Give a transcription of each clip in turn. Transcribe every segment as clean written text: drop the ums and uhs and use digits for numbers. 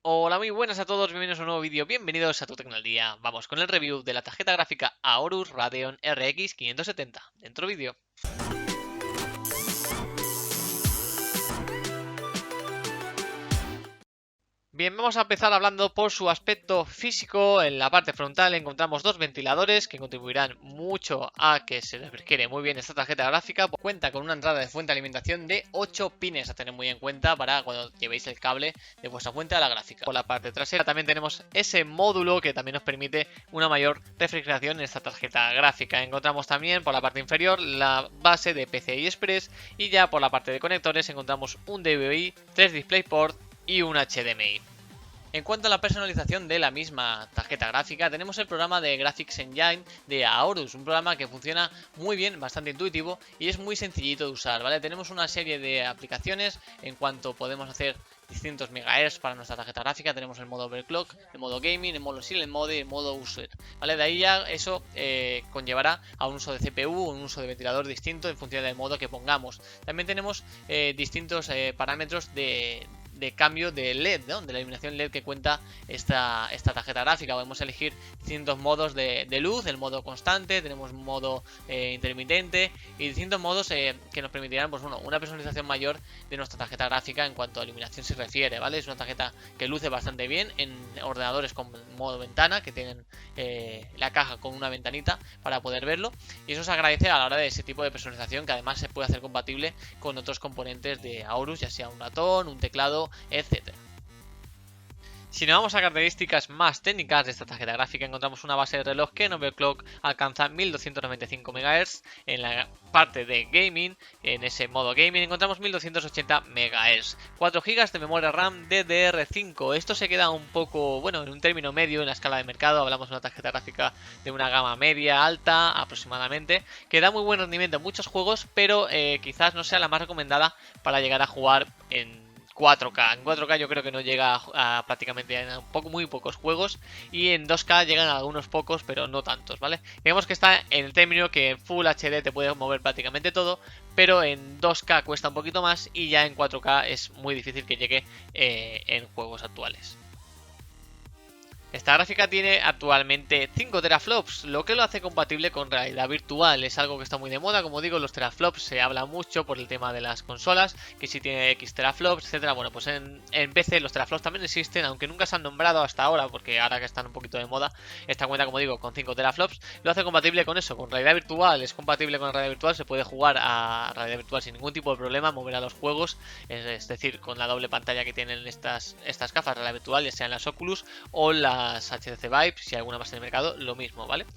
Hola, muy buenas a todos, bienvenidos a un nuevo vídeo, bienvenidos a Tu Tecno al Día. Vamos con el review de la tarjeta gráfica Aorus Radeon RX 570. Dentro vídeo. Bien, vamos a empezar hablando por su aspecto físico. En la parte frontal encontramos dos ventiladores que contribuirán mucho a que se refrigere muy bien esta tarjeta gráfica. Cuenta con una entrada de fuente de alimentación de 8 pines a tener muy en cuenta para cuando llevéis el cable de vuestra fuente a la gráfica. Por la parte trasera también tenemos ese módulo que también nos permite una mayor refrigeración en esta tarjeta gráfica. Encontramos también por la parte inferior la base de PCI Express y ya por la parte de conectores encontramos un DVI, 3 DisplayPort y un HDMI. En cuanto a la personalización de la misma tarjeta gráfica, tenemos el programa de Graphics Engine de Aorus, un programa que funciona muy bien, bastante intuitivo y es muy sencillito de usar, ¿vale? Tenemos una serie de aplicaciones en cuanto podemos hacer distintos megahertz para nuestra tarjeta gráfica. Tenemos el modo overclock, el modo gaming, el modo silent mode y el modo user, ¿vale? De ahí ya eso conllevará a un uso de CPU o un uso de ventilador distinto en función del modo que pongamos. También tenemos distintos parámetros de cambio de LED, ¿no? De la iluminación LED que cuenta esta tarjeta gráfica. Podemos elegir distintos modos de luz, el modo constante, tenemos modo intermitente y distintos modos que nos permitirán, pues bueno, una personalización mayor de nuestra tarjeta gráfica en cuanto a iluminación se refiere, ¿vale? Es una tarjeta que luce bastante bien en ordenadores con modo ventana, que tienen la caja con una ventanita para poder verlo, y eso se agradece a la hora de ese tipo de personalización, que además se puede hacer compatible con otros componentes de Aorus, ya sea un ratón, un teclado, etcétera. Si nos vamos a características más técnicas de esta tarjeta gráfica, encontramos una base de reloj que en overclock alcanza 1295 MHz. En la parte de gaming, en ese modo gaming, encontramos 1280 MHz. 4 GB de memoria RAM DDR5. Esto se queda un poco, bueno, en un término medio en la escala de mercado. Hablamos de una tarjeta gráfica de una gama media alta aproximadamente, que da muy buen rendimiento en muchos juegos, pero quizás no sea la más recomendada para llegar a jugar en 4K. En 4K yo creo que no llega a prácticamente a muy pocos juegos, y en 2K llegan a algunos pocos, pero no tantos, ¿vale? Digamos que está en el término que en Full HD te puede mover prácticamente todo, pero en 2K cuesta un poquito más y ya en 4K es muy difícil que llegue en juegos actuales. Esta gráfica tiene actualmente 5 teraflops, lo que lo hace compatible con realidad virtual. Es algo que está muy de moda, como digo, los teraflops se habla mucho por el tema de las consolas, que si tiene X teraflops, etcétera. Bueno, pues en PC los teraflops también existen, aunque nunca se han nombrado hasta ahora, porque ahora que están un poquito de moda, esta cuenta, como digo, con 5 teraflops, lo hace compatible con eso, con realidad virtual. Es compatible con realidad virtual, se puede jugar a realidad virtual sin ningún tipo de problema, mover a los juegos, es decir, con la doble pantalla que tienen estas gafas realidad virtual, ya sean las Oculus o las HTC Vive, si hay alguna más en el mercado, lo mismo, ¿vale?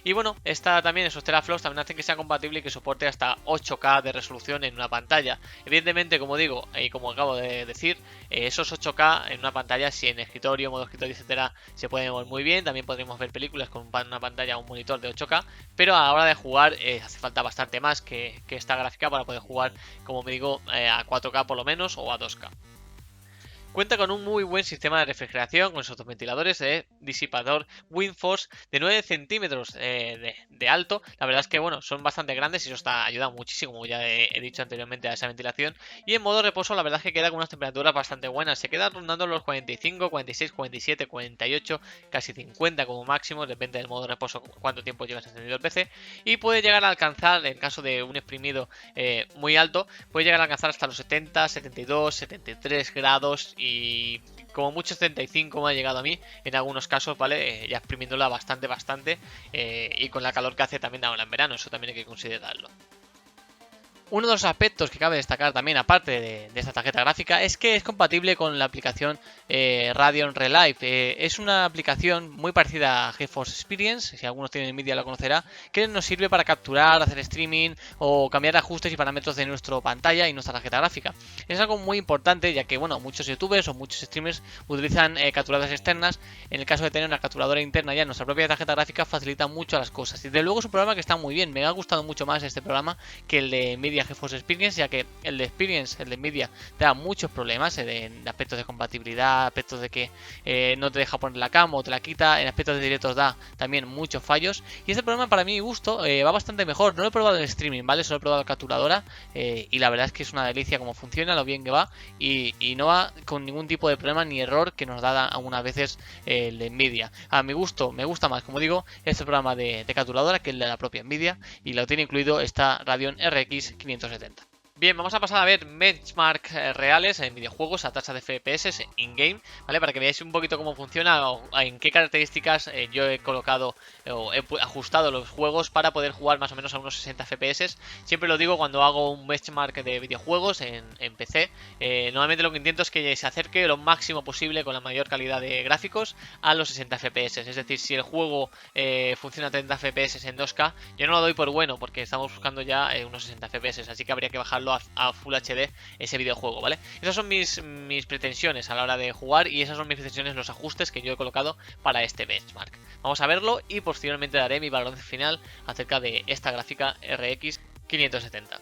Y bueno, esos teraflops también hacen que sea compatible y que soporte hasta 8K de resolución en una pantalla. Evidentemente, como digo, y como acabo de decir, esos 8K en una pantalla, si en escritorio, modo escritorio, etcétera, se pueden ver muy bien. También podremos ver películas con una pantalla o un monitor de 8K, pero a la hora de jugar hace falta bastante más que esta gráfica para poder jugar, como me digo, a 4K por lo menos o a 2K. Cuenta con un muy buen sistema de refrigeración con esos dos ventiladores de disipador WindForce de 9 centímetros de alto. La verdad es que bueno, son bastante grandes y eso ayuda muchísimo, como ya he dicho anteriormente, a esa ventilación. Y en modo reposo la verdad es que queda con unas temperaturas bastante buenas. Se queda rondando los 45, 46, 47, 48, casi 50 como máximo. Depende del modo reposo cuánto tiempo llevas encendido el PC. Y puede llegar a alcanzar, en caso de un exprimido muy alto, puede llegar a alcanzar hasta los 70, 72, 73 grados y como mucho 75 me ha llegado a mí en algunos casos, ¿vale? Ya exprimiéndola bastante y con la calor que hace también ahora en verano, eso también hay que considerarlo. Uno de los aspectos que cabe destacar también, aparte de esta tarjeta gráfica, es que es compatible con la aplicación Radeon Relive. Es una aplicación muy parecida a GeForce Experience, si algunos tienen Nvidia lo conocerá, que nos sirve para capturar, hacer streaming o cambiar ajustes y parámetros de nuestra pantalla y nuestra tarjeta gráfica. Es algo muy importante, ya que bueno, muchos youtubers o muchos streamers utilizan capturadoras externas. En el caso de tener una capturadora interna ya en nuestra propia tarjeta gráfica, facilita mucho las cosas. Y desde luego es un programa que está muy bien, me ha gustado mucho más este programa que el de Nvidia Nvidia GeForce Experience, ya que el de Experience, el de Nvidia, te da muchos problemas en aspectos de compatibilidad, aspectos de que no te deja poner la cam o te la quita, en aspectos de directos da también muchos fallos. Y este programa, para mi gusto, va bastante mejor. No lo he probado en streaming, ¿vale? Solo he probado en capturadora y la verdad es que es una delicia cómo funciona, lo bien que va y no va con ningún tipo de problema ni error que nos da algunas veces el de Nvidia. A mi gusto, me gusta más, como digo, este programa de capturadora que el de la propia Nvidia, y lo tiene incluido esta Radeon RX 570. Bien, vamos a pasar a ver benchmarks reales en videojuegos a tasa de FPS in-game, ¿vale? Para que veáis un poquito cómo funciona o en qué características yo he colocado o he ajustado los juegos para poder jugar más o menos a unos 60 FPS. Siempre lo digo cuando hago un benchmark de videojuegos en PC. Normalmente lo que intento es que se acerque lo máximo posible con la mayor calidad de gráficos a los 60 FPS. Es decir, si el juego funciona a 30 FPS en 2K, yo no lo doy por bueno porque estamos buscando ya unos 60 FPS, así que habría que bajarlo a Full HD ese videojuego, ¿vale? Esas son mis pretensiones a la hora de jugar y esas son mis pretensiones, los ajustes que yo he colocado para este benchmark. Vamos a verlo y posteriormente daré mi balance final acerca de esta gráfica RX 570.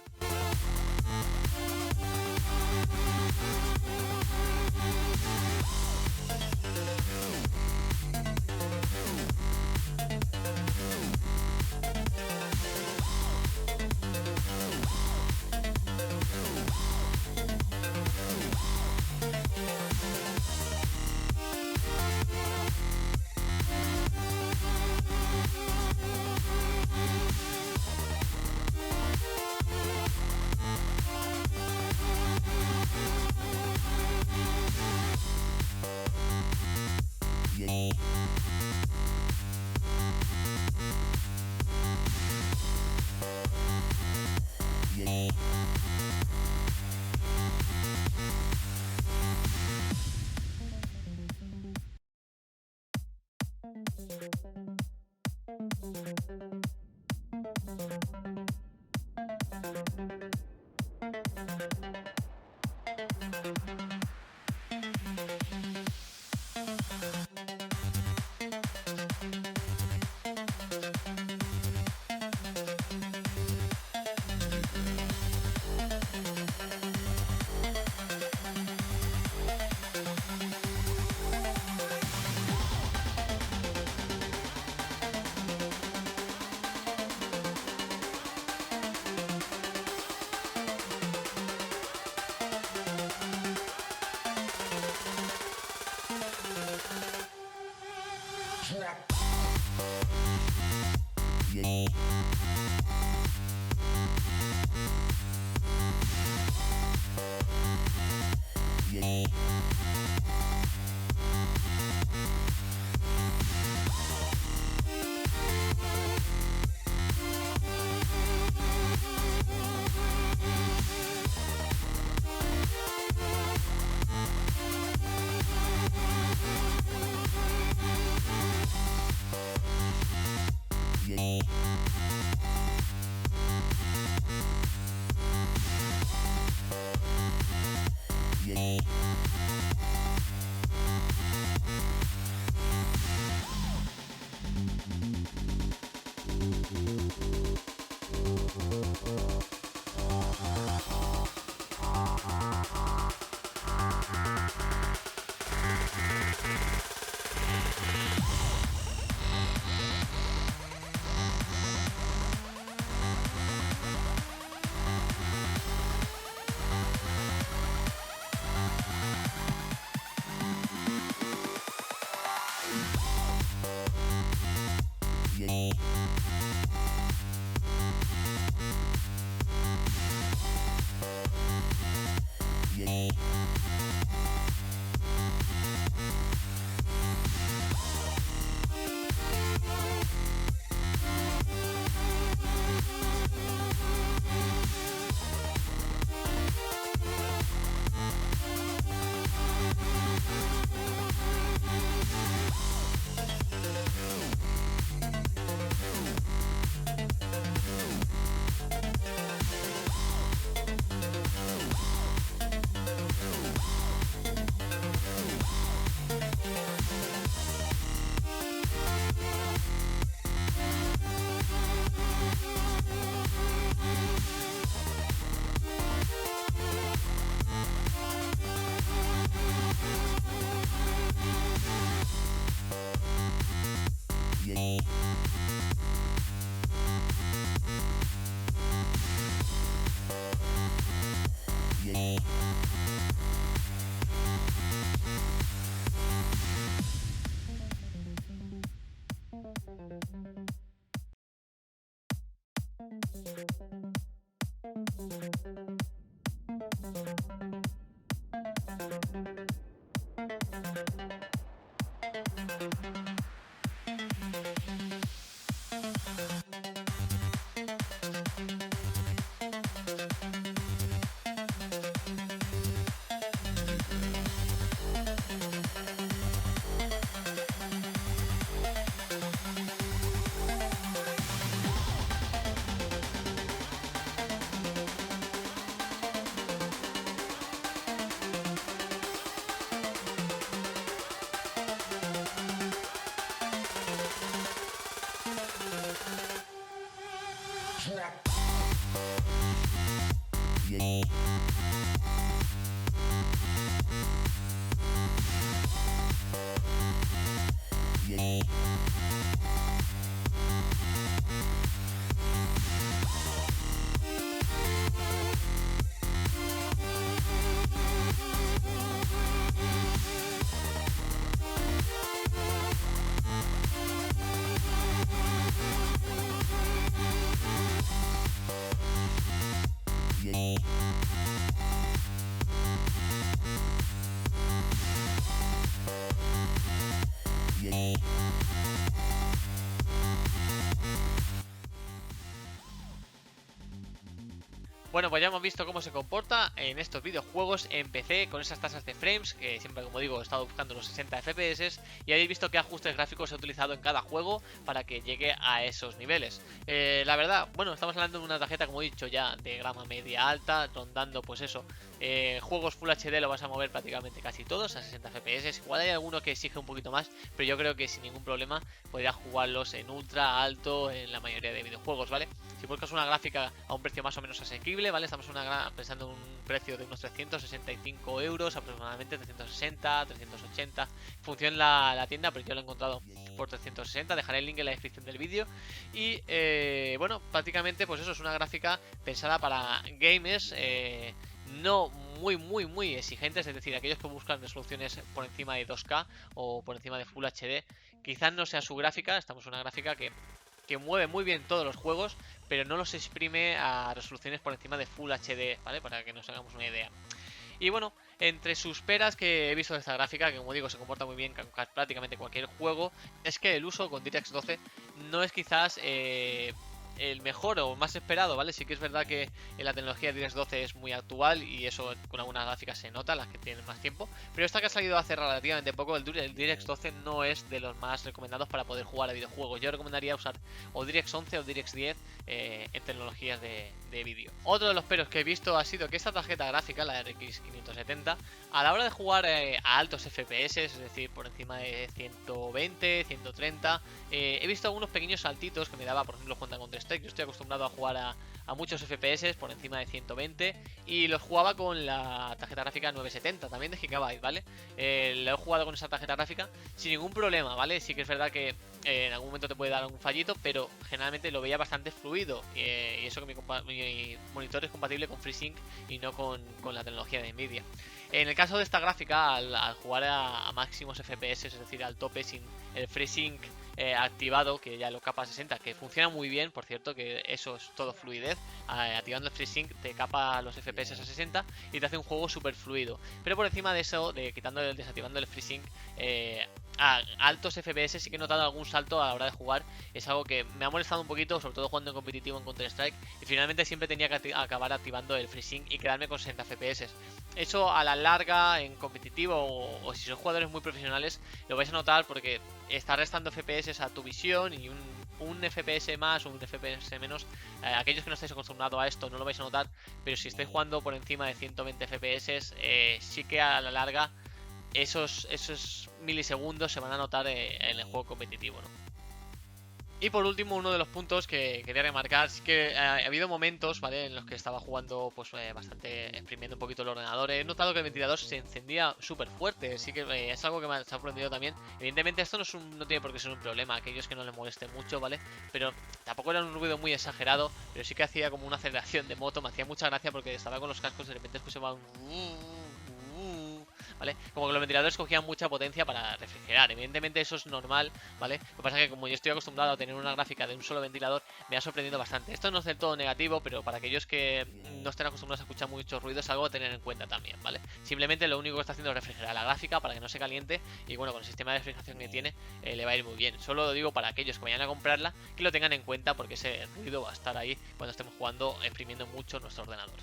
Bueno, pues ya hemos visto cómo se comporta en estos videojuegos en PC con esas tasas de frames, que siempre, como digo, he estado buscando los 60 FPS, y habéis visto qué ajustes gráficos he utilizado en cada juego para que llegue a esos niveles. La verdad, bueno, estamos hablando de una tarjeta, como he dicho ya, de gama media alta, rondando pues eso. Juegos Full HD lo vas a mover prácticamente casi todos a 60 FPS. Igual hay alguno que exige un poquito más, pero yo creo que sin ningún problema podrías jugarlos en ultra alto en la mayoría de videojuegos, ¿vale? Si buscas una gráfica a un precio más o menos asequible, ¿vale? Estamos pensando en un precio de unos 365 euros, aproximadamente 360, 380. Funciona la tienda, pero yo lo he encontrado por 360. Dejaré el link en la descripción del vídeo. Y bueno, prácticamente pues eso, es una gráfica pensada para gamers, no muy exigentes, es decir, aquellos que buscan resoluciones por encima de 2K o por encima de Full HD, quizás no sea su gráfica. Estamos en una gráfica que mueve muy bien todos los juegos, pero no los exprime a resoluciones por encima de Full HD, ¿vale? Para que nos hagamos una idea. Y bueno, entre sus peras que he visto de esta gráfica, que como digo se comporta muy bien con prácticamente cualquier juego, es que el uso con DirectX 12 no es quizás el mejor o más esperado, ¿vale? Sí que es verdad que la tecnología DirectX 12 es muy actual y eso con algunas gráficas se nota, las que tienen más tiempo, pero esta que ha salido hace relativamente poco, el DirectX 12 no es de los más recomendados para poder jugar a videojuegos. Yo recomendaría usar o DirectX 11 o DirectX 10 en tecnologías de vídeo. Otro de los peros que he visto ha sido que esta tarjeta gráfica, la RX 570, a la hora de jugar a altos FPS, es decir, por encima de 120, 130, he visto algunos pequeños saltitos que me daba, por ejemplo, cuando Counter-Strike. Yo estoy acostumbrado a jugar a muchos FPS por encima de 120 y los jugaba con la tarjeta gráfica 970, también de GB, ¿vale? Lo he jugado con esa tarjeta gráfica sin ningún problema, ¿vale? Sí que es verdad que en algún momento te puede dar algún fallito, pero generalmente lo veía bastante fluido, y eso que mi monitor es compatible con FreeSync y no con la tecnología de Nvidia. En el caso de esta gráfica, al jugar a máximos FPS, es decir, al tope sin el FreeSync activado, que ya lo capa a 60, que funciona muy bien, por cierto, que eso es todo fluidez. Activando el FreeSync te capa los FPS a 60 y te hace un juego súper fluido. Pero por encima de eso, desactivando el FreeSync, a altos FPS sí que he notado algún salto a la hora de jugar. Es algo que me ha molestado un poquito, sobre todo jugando en competitivo en Counter-Strike, y finalmente siempre tenía que acabar activando el FreeSync y quedarme con 60 FPS. Eso a la larga en competitivo o si sois jugadores muy profesionales lo vais a notar, porque está restando FPS a tu visión, y un FPS más o un FPS menos, aquellos que no estáis acostumbrados a esto no lo vais a notar, pero si estáis jugando por encima de 120 FPS, sí que a la larga esos milisegundos se van a notar en el juego competitivo, ¿no? Y por último, uno de los puntos que quería remarcar es que ha habido momentos, ¿vale?, en los que estaba jugando pues bastante, exprimiendo un poquito el ordenador. He notado que el ventilador se encendía súper fuerte, así que es algo que me ha sorprendido también. Evidentemente esto no tiene por qué ser un problema, aquellos que no les moleste mucho, ¿vale? Pero tampoco era un ruido muy exagerado, pero sí que hacía como una aceleración de moto. Me hacía mucha gracia porque estaba con los cascos, de repente escuchaba un... ¿vale? Como que los ventiladores cogían mucha potencia para refrigerar. Evidentemente eso es normal, ¿vale? Lo que pasa es que como yo estoy acostumbrado a tener una gráfica de un solo ventilador, me ha sorprendido bastante. Esto no es del todo negativo, pero para aquellos que no estén acostumbrados a escuchar muchos ruidos es algo a tener en cuenta también, ¿vale? Simplemente lo único que está haciendo es refrigerar la gráfica para que no se caliente y bueno, con el sistema de refrigeración que tiene le va a ir muy bien. Solo lo digo para aquellos que vayan a comprarla, que lo tengan en cuenta porque ese ruido va a estar ahí cuando estemos jugando, exprimiendo mucho nuestro ordenador.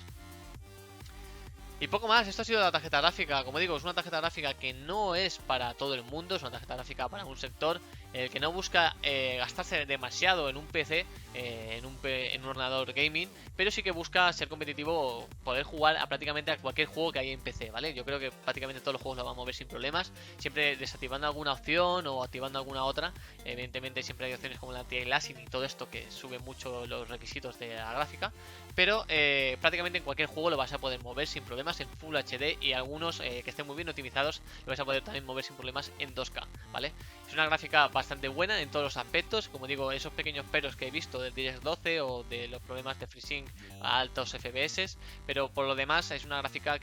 Y poco más, esto ha sido la tarjeta gráfica. Como digo, es una tarjeta gráfica que no es para todo el mundo, es una tarjeta gráfica para un sector que no busca gastarse demasiado en un PC, en un ordenador gaming, pero sí que busca ser competitivo, poder jugar a prácticamente a cualquier juego que hay en PC, ¿vale? Yo creo que prácticamente todos los juegos lo van a mover sin problemas, siempre desactivando alguna opción o activando alguna otra. Evidentemente siempre hay opciones como el anti-aliasing y todo esto que sube mucho los requisitos de la gráfica, pero prácticamente en cualquier juego lo vas a poder mover sin problemas en Full HD y algunos que estén muy bien optimizados lo vais a poder también mover sin problemas en 2K, ¿vale? Es una gráfica bastante buena en todos los aspectos, como digo, esos pequeños peros que he visto del DirectX 12 o de los problemas de FreeSync a altos FPS, pero por lo demás es una gráfica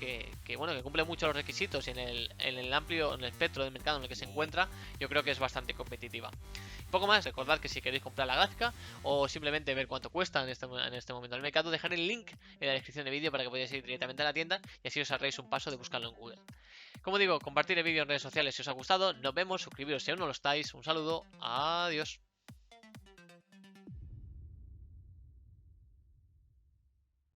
bueno, que cumple mucho los requisitos y en el amplio, en el espectro del mercado en el que se encuentra, yo creo que es bastante competitiva. Poco más, recordad que si queréis comprar la gráfica o simplemente ver cuánto cuesta en este momento en el mercado, dejaré el link en la descripción del vídeo para que podáis ir directamente a la tienda y así os ahorréis un paso de buscarlo en Google. Como digo, compartir el vídeo en redes sociales si os ha gustado, nos vemos, suscribiros si aún no lo estáis, un saludo, adiós.